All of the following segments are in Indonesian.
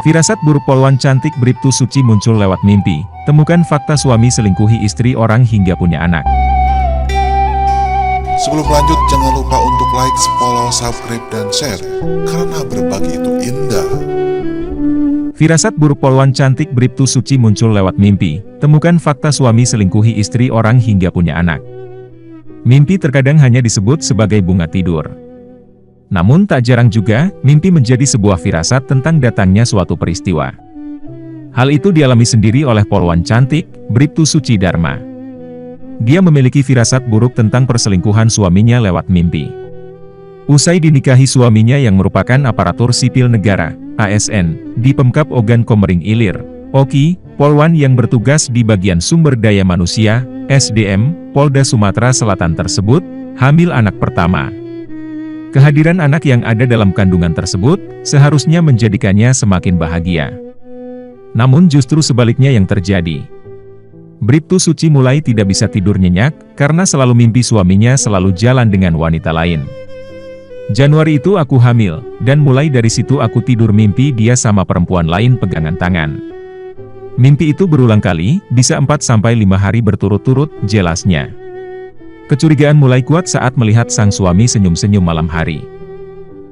Firasat buruk polwan cantik Bribtu Suci muncul lewat mimpi. Temukan fakta suami selingkuhi istri orang hingga punya anak. Sebelum lanjut, jangan lupa untuk like, follow, subscribe, dan share, karena berbagi itu indah. Firasat buruk polwan cantik Bribtu Suci muncul lewat mimpi. Temukan fakta suami selingkuhi istri orang hingga punya anak. Mimpi terkadang hanya disebut sebagai bunga tidur. Namun tak jarang juga, mimpi menjadi sebuah firasat tentang datangnya suatu peristiwa. Hal itu dialami sendiri oleh polwan cantik, Bribtu Suci Dharma. Dia memiliki firasat buruk tentang perselingkuhan suaminya lewat mimpi. Usai dinikahi suaminya yang merupakan aparatur sipil negara, ASN, di Pemkap Ogan Komering Ilir, Oki, polwan yang bertugas di bagian sumber daya manusia, SDM, Polda Sumatera Selatan tersebut, hamil anak pertama. Kehadiran anak yang ada dalam kandungan tersebut, seharusnya menjadikannya semakin bahagia. Namun justru sebaliknya yang terjadi. Bribtu Suci mulai tidak bisa tidur nyenyak, karena selalu mimpi suaminya selalu jalan dengan wanita lain. Januari itu aku hamil, dan mulai dari situ aku tidur mimpi dia sama perempuan lain pegangan tangan. Mimpi itu berulang kali, bisa 4-5 hari berturut-turut, jelasnya. Kecurigaan mulai kuat saat melihat sang suami senyum-senyum malam hari.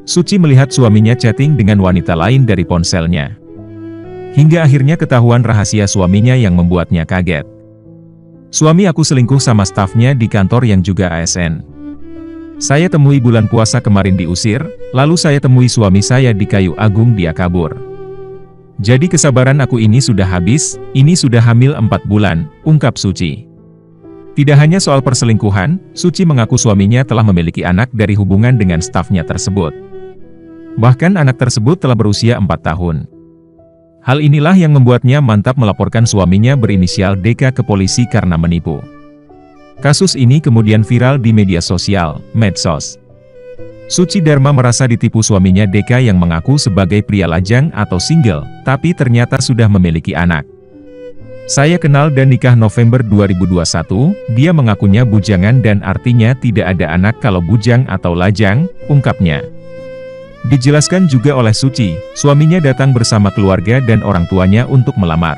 Suci melihat suaminya chatting dengan wanita lain dari ponselnya. Hingga akhirnya ketahuan rahasia suaminya yang membuatnya kaget. Suami aku selingkuh sama stafnya di kantor yang juga ASN. Saya temui bulan puasa kemarin diusir, lalu saya temui suami saya di Kayu Agung, dia kabur. Jadi kesabaran aku ini sudah habis, ini sudah hamil 4 bulan, ungkap Suci. Tidak hanya soal perselingkuhan, Suci mengaku suaminya telah memiliki anak dari hubungan dengan stafnya tersebut. Bahkan anak tersebut telah berusia 4 tahun. Hal inilah yang membuatnya mantap melaporkan suaminya berinisial DK ke polisi karena menipu. Kasus ini kemudian viral di media sosial, medsos. Suci Dharma merasa ditipu suaminya DK yang mengaku sebagai pria lajang atau single, tapi ternyata sudah memiliki anak. Saya kenal dan nikah November 2021, dia mengakunya bujangan dan artinya tidak ada anak kalau bujang atau lajang, ungkapnya. Dijelaskan juga oleh Suci, suaminya datang bersama keluarga dan orang tuanya untuk melamar.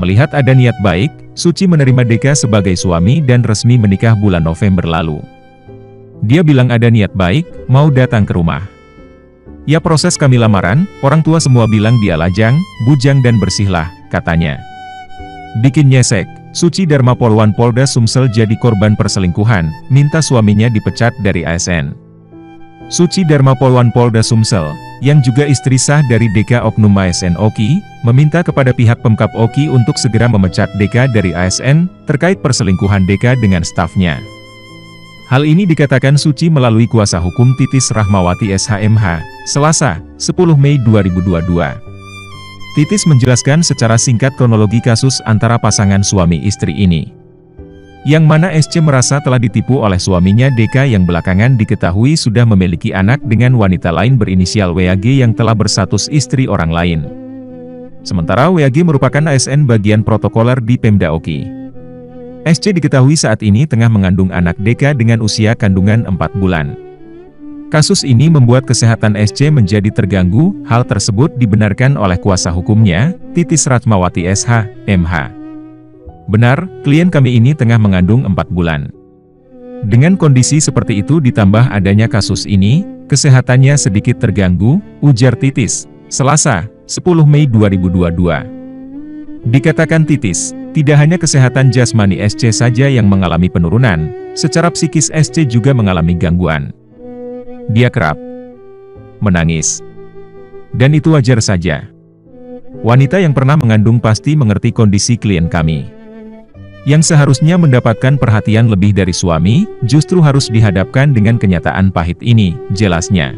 Melihat ada niat baik, Suci menerima DK sebagai suami dan resmi menikah bulan November lalu. Dia bilang ada niat baik, mau datang ke rumah. Ya proses kami lamaran, orang tua semua bilang dia lajang, bujang dan bersihlah, katanya. Bikin nyesek, Suci Dharma polwan Polda Sumsel jadi korban perselingkuhan, minta suaminya dipecat dari ASN. Suci Dharma polwan Polda Sumsel, yang juga istri sah dari DK oknum ASN Oki, meminta kepada pihak Pemkap Oki untuk segera memecat DK dari ASN, terkait perselingkuhan DK dengan stafnya. Hal ini dikatakan Suci melalui kuasa hukum Titis Rahmawati SHMH, Selasa, 10 Mei 2022. Titis menjelaskan secara singkat kronologi kasus antara pasangan suami istri ini. Yang mana SC merasa telah ditipu oleh suaminya DK yang belakangan diketahui sudah memiliki anak dengan wanita lain berinisial WAG yang telah berstatus istri orang lain. Sementara WAG merupakan ASN bagian protokoler di Pemda Oki. SC diketahui saat ini tengah mengandung anak DK dengan usia kandungan 4 bulan. Kasus ini membuat kesehatan SC menjadi terganggu, hal tersebut dibenarkan oleh kuasa hukumnya, Titis Rahmawati SH.MH. Benar, klien kami ini tengah mengandung 4 bulan. Dengan kondisi seperti itu ditambah adanya kasus ini, kesehatannya sedikit terganggu, ujar Titis, Selasa, 10 Mei 2022. Dikatakan Titis, tidak hanya kesehatan jasmani SC saja yang mengalami penurunan, secara psikis SC juga mengalami gangguan. Dia kerap menangis. Dan itu wajar saja. Wanita yang pernah mengandung pasti mengerti kondisi klien kami. Yang seharusnya mendapatkan perhatian lebih dari suami, justru harus dihadapkan dengan kenyataan pahit ini, jelasnya.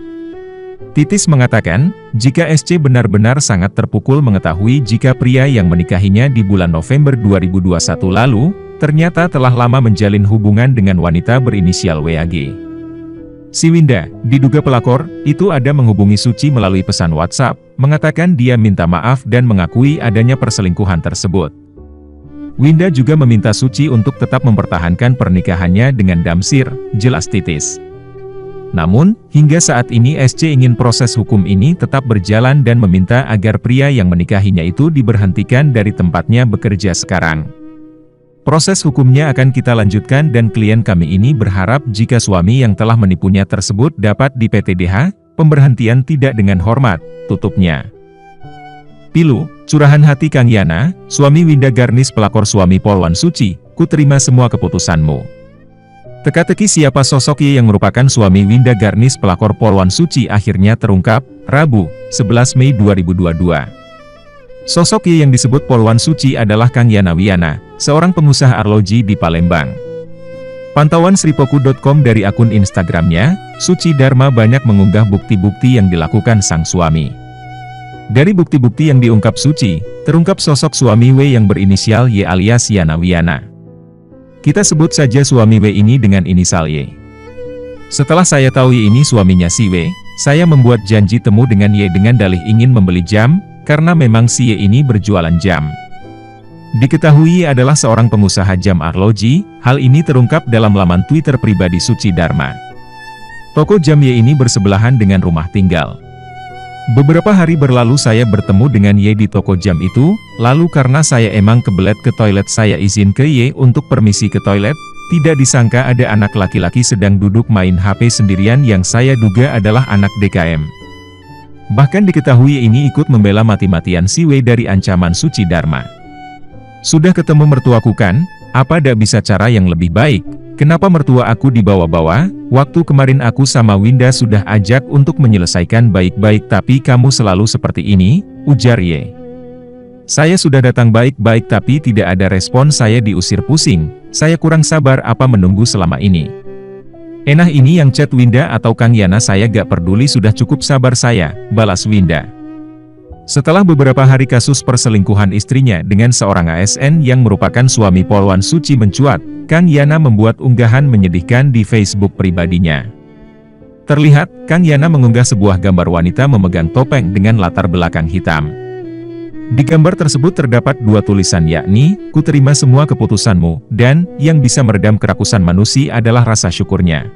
Titis mengatakan, jika SC benar-benar sangat terpukul mengetahui jika pria yang menikahinya di bulan November 2021 lalu, ternyata telah lama menjalin hubungan dengan wanita berinisial WAG. Si Winda, diduga pelakor, itu ada menghubungi Suci melalui pesan WhatsApp, mengatakan dia minta maaf dan mengakui adanya perselingkuhan tersebut. Winda juga meminta Suci untuk tetap mempertahankan pernikahannya dengan Damsir, jelas Titis. Namun, hingga saat ini SC ingin proses hukum ini tetap berjalan dan meminta agar pria yang menikahinya itu diberhentikan dari tempatnya bekerja sekarang. Proses hukumnya akan kita lanjutkan dan klien kami ini berharap jika suami yang telah menipunya tersebut dapat di-PTDH, pemberhentian tidak dengan hormat, tutupnya. Pilu, curahan hati Kang Yana, suami Winda Garnis pelakor suami Polwan Suci, ku terima semua keputusanmu. Teka-teki siapa sosok Y yang merupakan suami Winda Garnis pelakor Polwan Suci akhirnya terungkap, Rabu, 11 Mei 2022. Sosok Y yang disebut Polwan Suci adalah Kang Yana Wiyana, seorang pengusaha arloji di Palembang. Pantauan sripoku.com dari akun Instagramnya, Suci Dharma banyak mengunggah bukti-bukti yang dilakukan sang suami. Dari bukti-bukti yang diungkap Suci, terungkap sosok suami W yang berinisial Y alias Yana Wiyana. Kita sebut saja suami W ini dengan inisial Y. Setelah saya tahu Y ini suaminya si W, saya membuat janji temu dengan Y dengan dalih ingin membeli jam, karena memang si Y ini berjualan jam. Diketahui Y adalah seorang pengusaha jam arloji, hal ini terungkap dalam laman Twitter pribadi Suci Dharma. Toko jam Y ini bersebelahan dengan rumah tinggal. Beberapa hari berlalu saya bertemu dengan Y di toko jam itu, lalu karena saya emang kebelet ke toilet saya izin ke Y untuk permisi ke toilet, tidak disangka ada anak laki-laki sedang duduk main HP sendirian yang saya duga adalah anak DKM. Bahkan diketahui Y ini ikut membela mati-matian si W dari ancaman Suci Dharma. Sudah ketemu mertuaku kan, apa dak bisa cara yang lebih baik? Kenapa mertua aku dibawa-bawa? Waktu kemarin aku sama Winda sudah ajak untuk menyelesaikan baik-baik tapi kamu selalu seperti ini, ujar Y. Saya sudah datang baik-baik tapi tidak ada respon, saya diusir pusing, saya kurang sabar apa menunggu selama ini. Enah ini yang chat Winda atau Kang Yana saya gak peduli sudah cukup sabar saya, balas Winda. Setelah beberapa hari kasus perselingkuhan istrinya dengan seorang ASN yang merupakan suami Polwan Suci mencuat, Kang Yana membuat unggahan menyedihkan di Facebook pribadinya. Terlihat, Kang Yana mengunggah sebuah gambar wanita memegang topeng dengan latar belakang hitam. Di gambar tersebut terdapat dua tulisan yakni, ku terima semua keputusanmu, dan, yang bisa meredam kerakusan manusia adalah rasa syukurnya.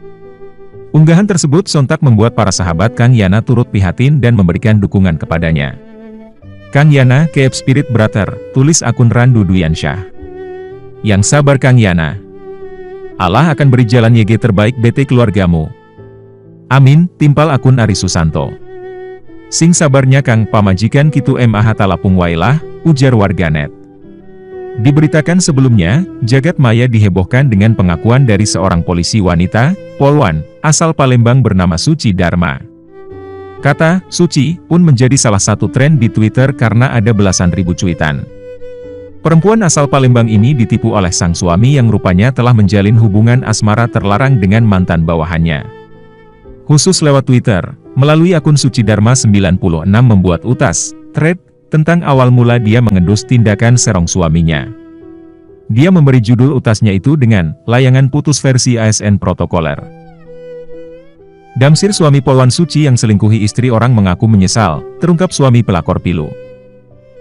Unggahan tersebut sontak membuat para sahabat Kang Yana turut prihatin dan memberikan dukungan kepadanya. Kang Yana, keep spirit brother, tulis akun Randu Duyansyah. Yang sabar Kang Yana. Allah akan beri jalan YG terbaik BT keluargamu. Amin, timpal akun Ari Susanto. Sing sabarnya Kang pamajikan kitu MAH talapung wailah, ujar warganet. Diberitakan sebelumnya, jagat maya dihebohkan dengan pengakuan dari seorang polisi wanita, Polwan, asal Palembang bernama Suci Dharma. Kata Suci pun menjadi salah satu tren di Twitter karena ada belasan ribu cuitan. Perempuan asal Palembang ini ditipu oleh sang suami yang rupanya telah menjalin hubungan asmara terlarang dengan mantan bawahannya. Khusus lewat Twitter, melalui akun Suci Dharma 96 membuat utas, thread, tentang awal mula dia mengendus tindakan serong suaminya. Dia memberi judul utasnya itu dengan, layangan putus versi ASN protokoler. Damsir suami Polwan Suci yang selingkuhi istri orang mengaku menyesal, terungkap suami pelakor pilu.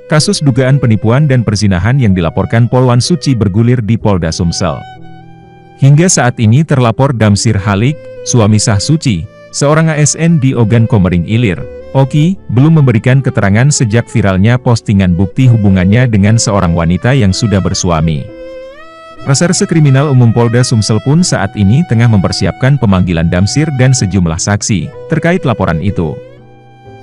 Kasus dugaan penipuan dan perzinahan yang dilaporkan Polwan Suci bergulir di Polda Sumsel. Hingga saat ini terlapor Damsir Halik, suami sah Suci, seorang ASN di Ogan Komering Ilir, Oki, belum memberikan keterangan sejak viralnya postingan bukti hubungannya dengan seorang wanita yang sudah bersuami. Reserse Kriminal Umum Polda Sumsel pun saat ini tengah mempersiapkan pemanggilan Damsir dan sejumlah saksi terkait laporan itu.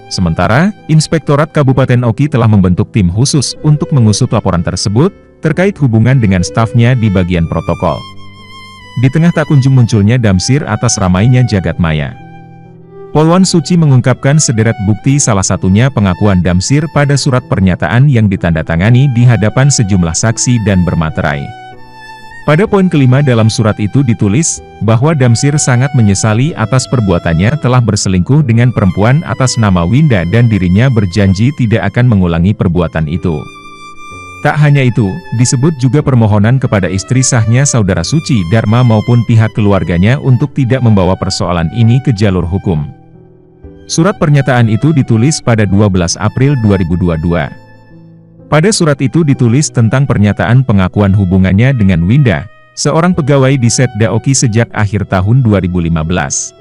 Sementara, Inspektorat Kabupaten Oki telah membentuk tim khusus untuk mengusut laporan tersebut, terkait hubungan dengan stafnya di bagian protokol. Di tengah tak kunjung munculnya Damsir atas ramainya jagat maya, Polwan Suci mengungkapkan sederet bukti, salah satunya pengakuan Damsir pada surat pernyataan yang ditandatangani di hadapan sejumlah saksi dan bermaterai. Pada poin kelima dalam surat itu ditulis, bahwa Damsir sangat menyesali atas perbuatannya telah berselingkuh dengan perempuan atas nama Winda dan dirinya berjanji tidak akan mengulangi perbuatan itu. Tak hanya itu, disebut juga permohonan kepada istri sahnya saudara Suci Dharma maupun pihak keluarganya untuk tidak membawa persoalan ini ke jalur hukum. Surat pernyataan itu ditulis pada 12 April 2022. Pada surat itu ditulis tentang pernyataan pengakuan hubungannya dengan Winda, seorang pegawai di Setda Oki sejak akhir tahun 2015.